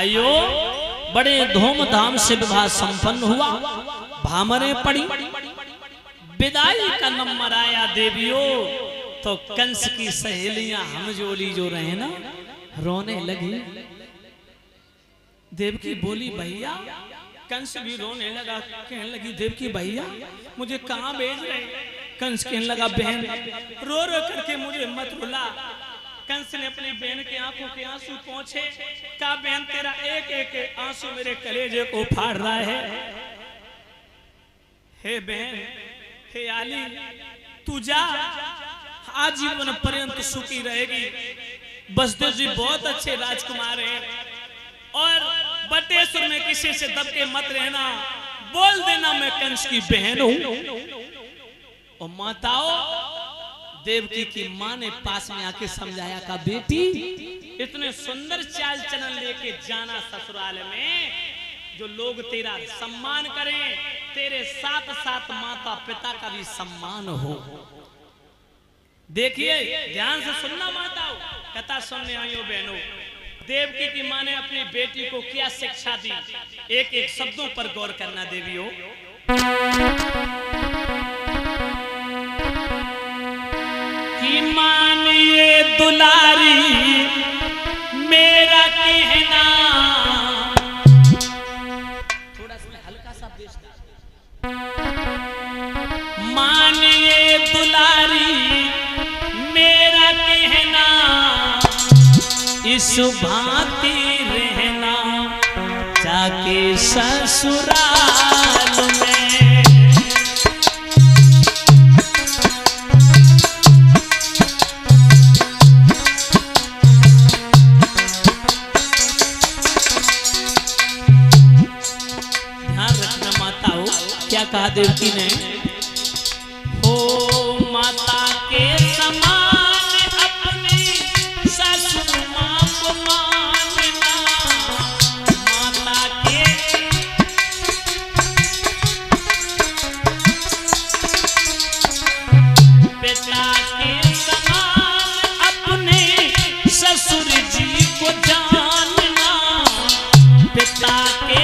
भाइयों बड़े धूमधाम से विवाह संपन्न हुआ। भामरे पड़ी, विदाई का नंबर आया देवियों, तो कंस की सहेलियां हमजोली जो रहे ना रोने लगी। देवकी बोली भैया, कंस भी रोने लगा, कहने लगी देवकी भैया मुझे कहाँ भेज रहे? कंस कहने लगा बहन रो रो करके मुझे मत रुला। कंस ने अपनी बहन के आंखों के आंसू पोंछे, कहा बहन तेरा एक एक आंसू मेरे कलेजे को फाड़ रहा है। हे बहन, हे आली, तू जा, आजीवन पर्यंत सुखी रहेगी। बसदेव जी बहुत अच्छे राजकुमार हैं और बटेश्वर में किसी से दबके मत रहना, बोल देना मैं कंस की बहन हूं। और माताओं, देवकी की मां ने पास में आके समझाया का बेटी इतने सुंदर चाल चलन लेके जाना ससुराल में, जो लोग तेरा सम्मान करें, तेरे साथ साथ माता पिता का भी सम्मान हो। देखिए ध्यान से सुनना माताओं, कथा सुनने आई हो बहनों। देवकी की मां ने अपनी बेटी को क्या शिक्षा दी, एक एक शब्दों पर गौर करना देवियों। कि मानिए दुलारी मेरा कहना, थोड़ा सा हल्का सा बेचता। मानिए दुलारी मेरा कहना, इस भांति रहना जाके ससुराल में। क्या कहा देवकी ने, हो माता के समान अपनी ससुर मां को मानना। माता के पिता के समान अपने ससुर जी को जानना। पिता के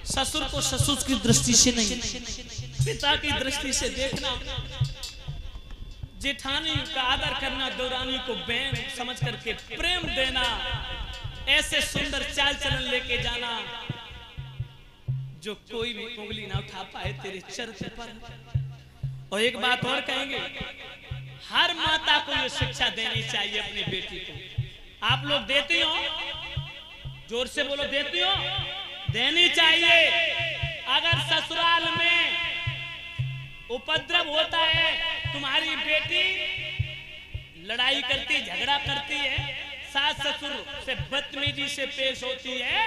ससुर को ससुर की दृष्टि से नहीं, पिता की दृष्टि से देखना। जेठानी का आदर करना, देवरानी को बहन समझ करके प्रेम देना, ऐसे सुंदर चाल चलन लेके जाना जो कोई भी उंगली ना उठा पाए तेरे चरण पर। और एक बात और कहेंगे, हर माता को ये शिक्षा देनी चाहिए अपनी बेटी को। आप लोग देती हो? जोर से बोलो, देती हो? देनी चाहिए। अगर ससुराल में उपद्रव होता है, तुम्हारी बेटी लड़ाई करती, झगड़ा करती है, सास ससुर से बदतमीजी से पेश होती है,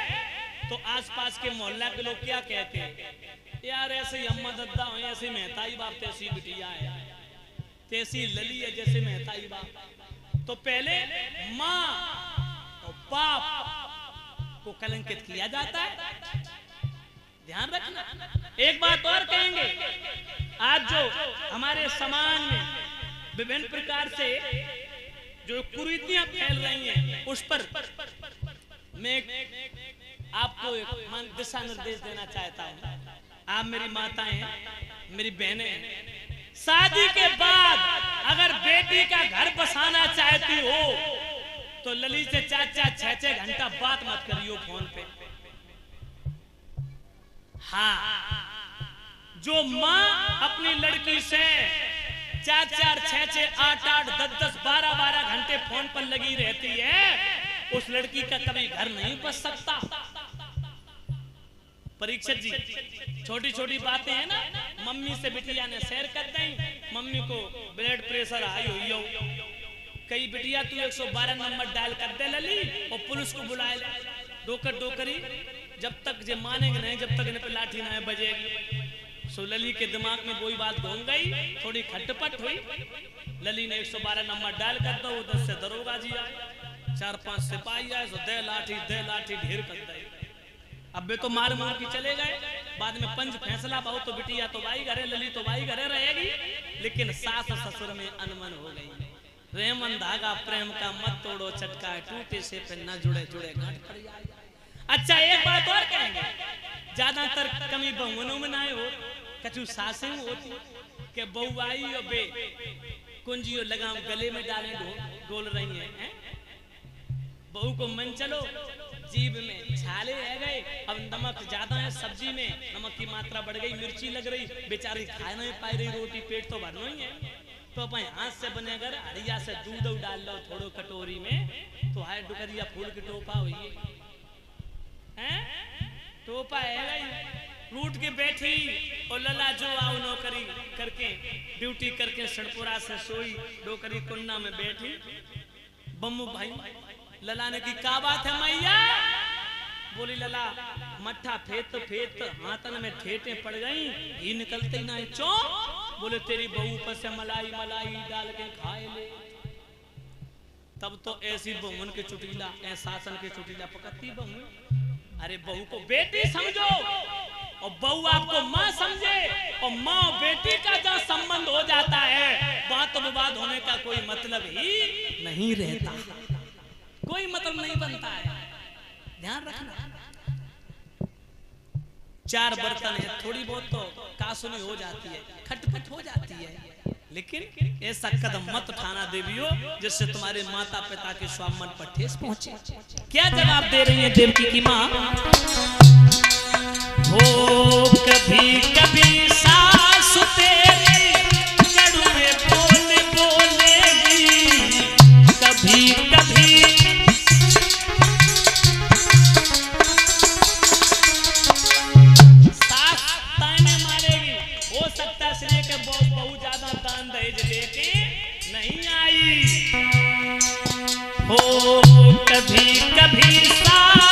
तो आसपास के मोहल्ला के लोग क्या कहते हैं? यार ऐसे अम्मा दद्दा हो, ऐसे मेहताई बाप तैसी बिटिया है, तैसी लली है जैसे मेहताई बाप। तो पहले माँ और बाप को कलंकित किया जाता है, ध्यान रखना। एक बात और कहेंगे, आज जो हमारे समाज में विभिन्न प्रकार से जो कुरीतियां फैल रही हैं, उस पर मैं आपको एक दिशा निर्देश देना चाहता हूं। आप मेरी माताएं हैं, मेरी बहनें हैं, शादी के बाद अगर बेटी का घर बसाना चाहती हो तो लली से 4-4, 6-6 घंटा बात मत करियो फोन पे। हाँ, जो माँ अपनी लड़की से 4-4, 6-6, 8-8, 10-10, 12-12 घंटे फोन पर लगी रहती है, उस लड़की का कभी घर नहीं बच सकता। परीक्षित जी, छोटी छोटी बातें हैं ना, मम्मी से बिटिया ने शेयर कर दी, मम्मी को ब्लड प्रेशर हाई हुई हो, कई बिटिया तू 112 नंबर डायल कर दे लली और पुलिस को बुलाए डोकरी, जब तक जे मानेंगे नहीं, जब तक इन्हें पे लाठी ना बजेगी। सो लली के दिमाग में वही बात घूम गई, थोड़ी खटपट हुई, लली ने 112 नंबर डायल कर दो, उधर से दरोगा जी आए, 4-5 सिपाही आए, सो दे लाठी ढेर कर दे। अब वे तो मार के चले गए, बाद में पंच फैसला, बहुत तो बिटिया तो भाई घरे, लली तो भाई घरे रहेगी, लेकिन सास ससुर में अनमन हो गई। रेमन धागा प्रेम का मत तोड़ो, चटका टूटे से फिर न जुड़े घाट पड़ जाए। अच्छा एक बात और कहेंगे, ज्यादातर कमी बहुओं में ना हो, कछु सासें होती के बहू आई और बे कुंजियो लगाम गले में डाले डोल रही हैं। बहू को मन चलो, जीभ में छाले रह गए, अब नमक ज्यादा है सब्जी में, नमक की मात्रा बढ़ गई, मिर्ची लग रही, बेचारी खा नहीं पाई रही रोटी, पेट तो भरना ही है, तो अपने हाथ से बने अगर हरिया से दूध डाल लो थोड़ो कटोरी में, तो हाय डुकरिया फूल की टोपा हुई है, टोपा है गई, लूट के बैठी और लला जो आओ नौकरी करके ड्यूटी करके सड़पुरा से सोई, डोकरी कुन्ना में बैठी। बम्मू भाई लला ने की क्या बात है मैया? बोली लला मट्ठा फेत हाथन में ठेटे पड़ गई, ही निकलते ही ना चो। बोले तेरी बहू पर से मलाई डाल के खाए ले। तब तो ऐसी बहुन के चुटीला, शासन के चुटीला पकड़ती बहू। अरे बहू को बेटी समझो और बहू आपको माँ समझे, और माँ बेटी का जहाँ संबंध हो जाता है, बात विवाद होने का कोई मतलब ही नहीं रहता, कोई मतलब नहीं बनता है, ध्यान रखना। 4 बर्तन है, थोड़ी बहुत तो कासुनी हो जाती है, खटपट हो जाती है, लेकिन ऐसा कदम मत उठाना देवियों जिससे तुम्हारे माता पिता के स्वाभिमान पर ठेस पहुंचे। क्या जवाब दे रही है देवकी की माँ? हो कभी कभी सास तेरी कड़वे बोलेगी, कभी कभी सास ताने मारेगी, हो सकता है इसलिए कि बहुत ज्यादा दान दहेज लेके नहीं आई। हो कभी कभी सास